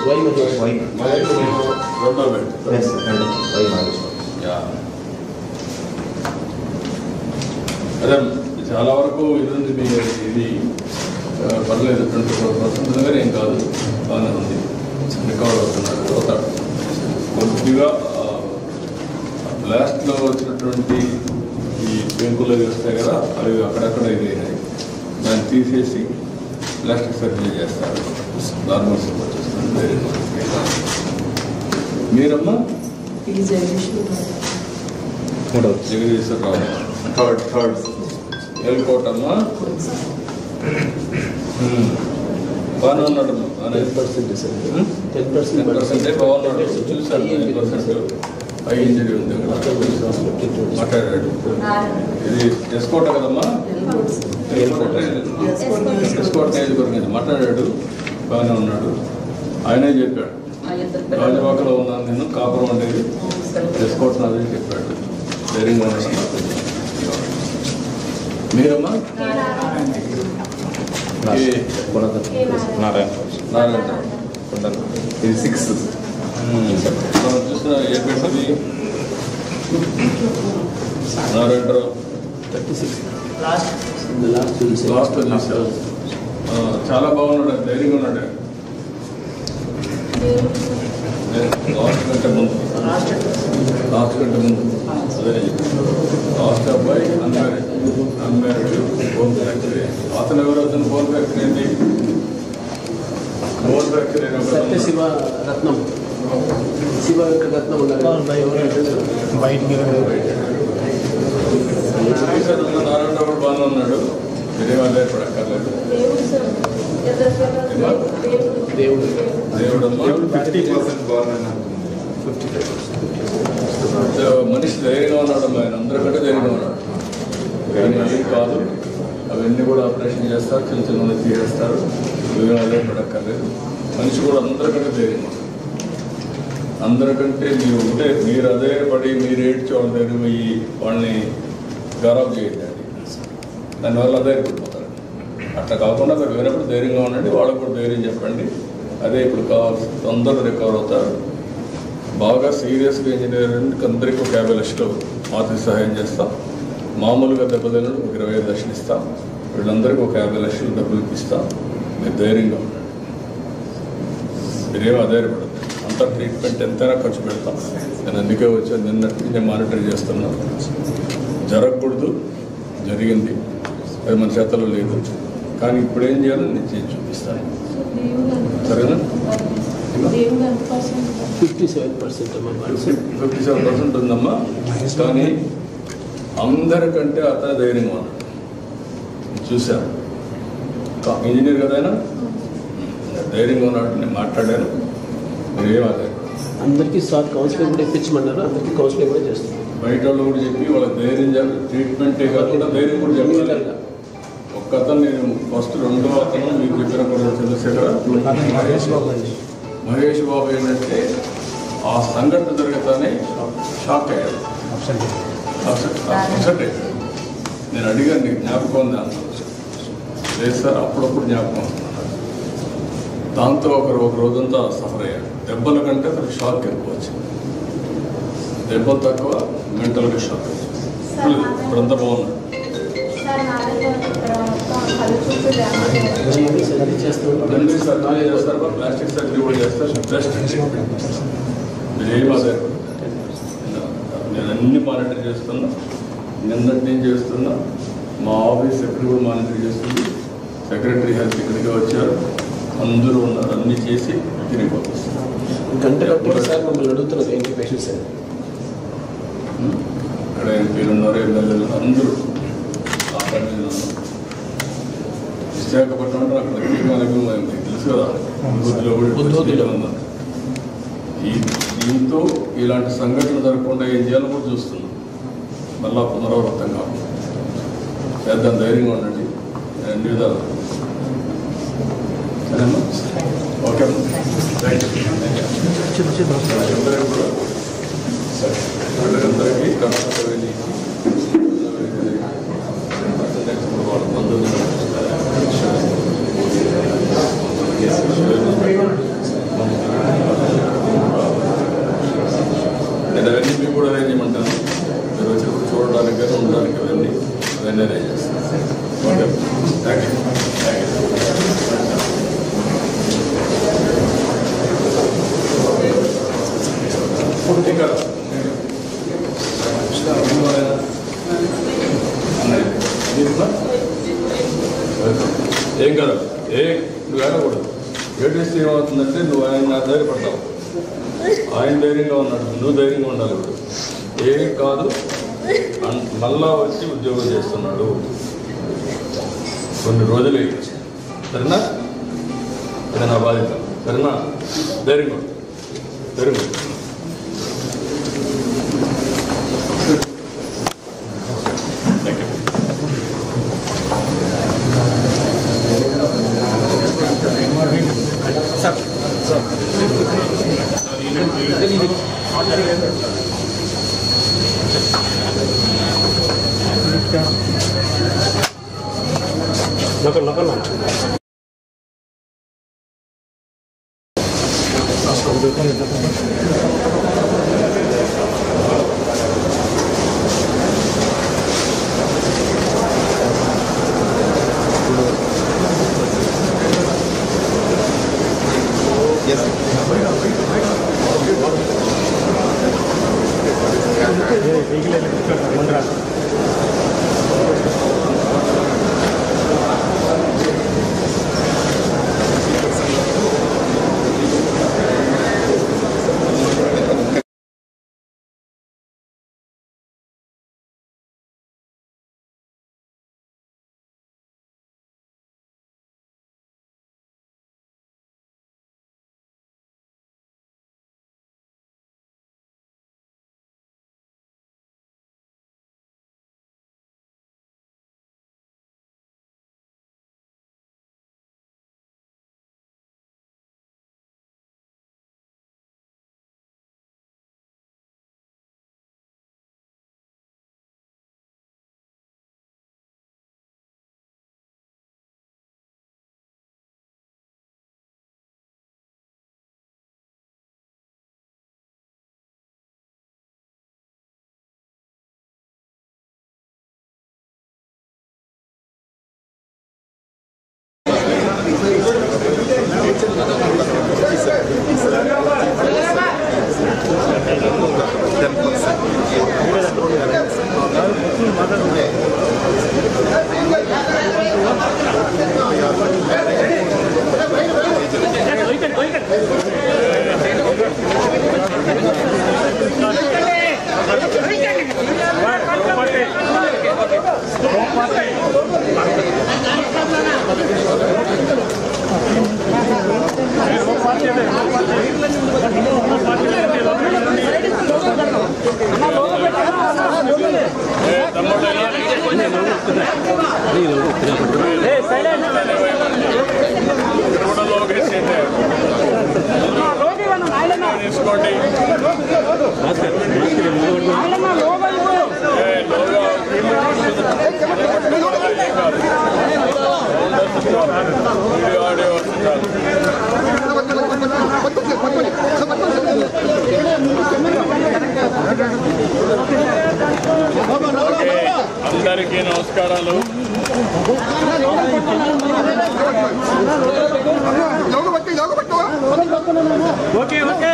రెండో బెడ్ అదే చాలా వరకు ఇది ఉంది. మీ ఇది పర్లేదు 24% దగ్గర ఏం కాదు, బాగానే ఉంది. రికవర్ అవుతున్నారు, అవుతాడు. కొద్దిగా లాస్ట్లో వచ్చినటువంటి ఈ పెంకులు వస్తాయి కదా, అవి అక్కడక్కడ ఇది అయినాయి. దాన్ని తీసేసి ప్లాస్టిక్ సర్జరీ చేస్తారు. నార్మల్ సపోర్ట్ చేస్తారు. మీరమ్మా జగదీశ్వరరావు థర్డ్ ఎల్కోటమ్మా బాగానే ఉన్నాడమ్మా. 10% బాగున్నాడు. చూసాను 10% పై ఇంజరీ ఉంది. మాట్లాడాడు. ఇది ఎస్కోట కదమ్మా, ఎస్కోట నియోజకవర్గం. మాట్లాడాడు, బాగానే ఉన్నాడు. ఆయనే చెప్పాడు, రాజవాకలో ఉన్నాను నేను, కాపురం ఉండేది, ఎస్కోట్ నాది చెప్పాడు. ధైర్యంగా ఉన్నాడు. మీరమ్మా నారాయణ ఇది 6 మనం చూసిన ఏ పెట్టింది నారాయణరావు 36 లాస్ట్ చూసారు. చాలా బాగున్నాడు, ధైర్యంగా ఉన్నాడు. లాస్ట్ కంటే ముందు అదే లాస్ట్ అబ్బాయి అన్మ్యారీడ్ బోన్ ఫ్యాక్టరీ. అతను ఎవరు? అతను బోన్ ఫ్యాక్టరీ ఏంటి? బోన్ ఫ్యాక్టరీ శివరత్నం నారాయణరావు బాగానే ఉన్నాడు. మీరేం ఆధారపడక్కర్లేదు. మనిషి ధైర్యంగా ఉన్నాడు. ఆయన అందరికంటే ధైర్యంగా ఉన్నాడు. కానీ ఏం కాదు, అవన్నీ కూడా ఆపరేషన్ చేస్తారు, చిన్న చిన్న తీసేస్తారు. ఏం ఆధారపడక్కర్లేదు. మనిషి కూడా అందరికంటే ధైర్యంగా ఉన్నాడు. అందరికంటే మీరు ఉంటే మీరు అదే పడి మీరు ఏడ్చి వాళ్ళ దగ్గర పోయి వాళ్ళని గౌరవం చేయండి. దానివల్ల ధైర్యపడిపోతారు. అట్లా కాకుండా మీరు వినప్పుడు ధైర్యంగా ఉండండి, వాళ్ళకు కూడా ధైర్యం చెప్పండి. అదే ఇప్పుడు కావాల్సి అందరూ రికవర్ అవుతారు. బాగా సీరియస్గా ఇంజనీరింగ్ అందరికీ ఒక 50 లక్షలు ఆర్థిక సహాయం చేస్తాం. మామూలుగా దెబ్బతినడు ఒక 25 లక్షలు ఇస్తాం. వీళ్ళందరికీ ఒక 50 లక్షలు డబ్బులు ఇప్పిస్తాం. మీరు ధైర్యంగా ఉండండి. మీరేమో అధైర్యపడదు. అంతా ట్రీట్మెంట్ ఎంతైనా ఖర్చు పెడతాం. నేను అందుకే వచ్చాను. నిన్నటి నేను మానిటర్ చేస్తున్నాను. జరగకూడదు, జరిగింది, అది మన చేతలో లేదు. కానీ ఇప్పుడు ఏం చేయాలో నేను చేసి చూపిస్తాను. సరేనా? 57% ఉందమ్మా. కానీ అందరికంటే అతను ధైర్యంగా ఉన్నాడు. చూశాను. ఇంజనీర్ కదా ఆయన, ధైర్యంగా ఉన్నాడు. నేను మాట్లాడాను. మీరేం అదే అందరికీ సార్ కౌన్సిలింగ్ కూడా ఇప్పించమన్నారు. అందరికీ కౌన్సిలింగ్ కూడా చేస్తున్నారు. బయట వాళ్ళు కూడా చెప్పి వాళ్ళకి ధైర్యం చెప్పి ట్రీట్మెంటే కాకుండా ధైర్యం కూడా చెప్పాలి. ఒక్క అతను నేను ఫస్ట్ రెండో అతను మీకు చెప్పిన కూడా చంద్రశేఖర్ మహేష్ బాబు ఏంటంటే ఆ సంఘటన జరగతానే షాక్ అయ్యాడు. అప్సెట్ అయ్యాడు. నేను అడిగాను, నీకు జ్ఞాపకం ఉందా? లేదు సార్, అప్పుడప్పుడు జ్ఞాపకం వస్తున్నాను. దాంతో ఒక రోజంతా సఫర్ అయ్యాడు. దెబ్బల కంటే అతనికి షాక్ ఎక్కువ వచ్చింది. దెబ్బలు తక్కువ, మెంటల్గా షాక్. ఇప్పుడంతా బాగున్నాడు. సర్జరీ చేస్తారు, ప్లాస్టిక్ సర్జరీ కూడా చేస్తారు. మీరేం అదే నేను అన్ని మానిటర్ చేస్తున్నా. నిన్నటి నుంచి చేస్తున్నా. మా ఆఫీస్ సెక్రటరీ కూడా మానిటర్ చేస్తుంది. సెక్రటరీ హెల్త్ ఇక్కడికి వచ్చారు, అందరూ ఉన్నారు. అన్నీ చేసి తిరిగి పంపిస్తున్నారు. గంట సార్ మమ్మల్ని అడుగుతున్నారు ఏంటి పేషెంట్స్ అని. ఇక్కడ ఎంపీలు ఉన్నారు, ఎమ్మెల్యేలు అందరూ. విశాఖపట్నం అంటే అక్కడ తెలుసు కదా, బుద్ధిలో ఉన్నారు. దీంతో ఇలాంటి సంఘటనలు జరగకుండా ఏం చేయాలో కూడా చూస్తున్నాం. మళ్ళా పునరావృతం కాకుండా చేద్దాం. ధైర్యంగా ఉండండి. అన్ని విధాలు. సరేమ్మా? ఓకే. అందరికీ కూడా అందరికీ కర్ణాటక వాళ్ళ బంధువులు నువ్వు ఆయన ధైర్యపడతావు. ఆయన ధైర్యంగా ఉన్నాడు, నువ్వు ధైర్యంగా ఉండాలి. ఇప్పుడు ఏమీ కాదు, మళ్ళా వచ్చి ఉద్యోగం చేస్తున్నాడు. కొన్ని రోజులు సరేనా? ఇది నా బాధ్యత. సరేనా? ధైర్యంగా ధైర్యంగా అందరికీ నమస్కారాలు. Okay okay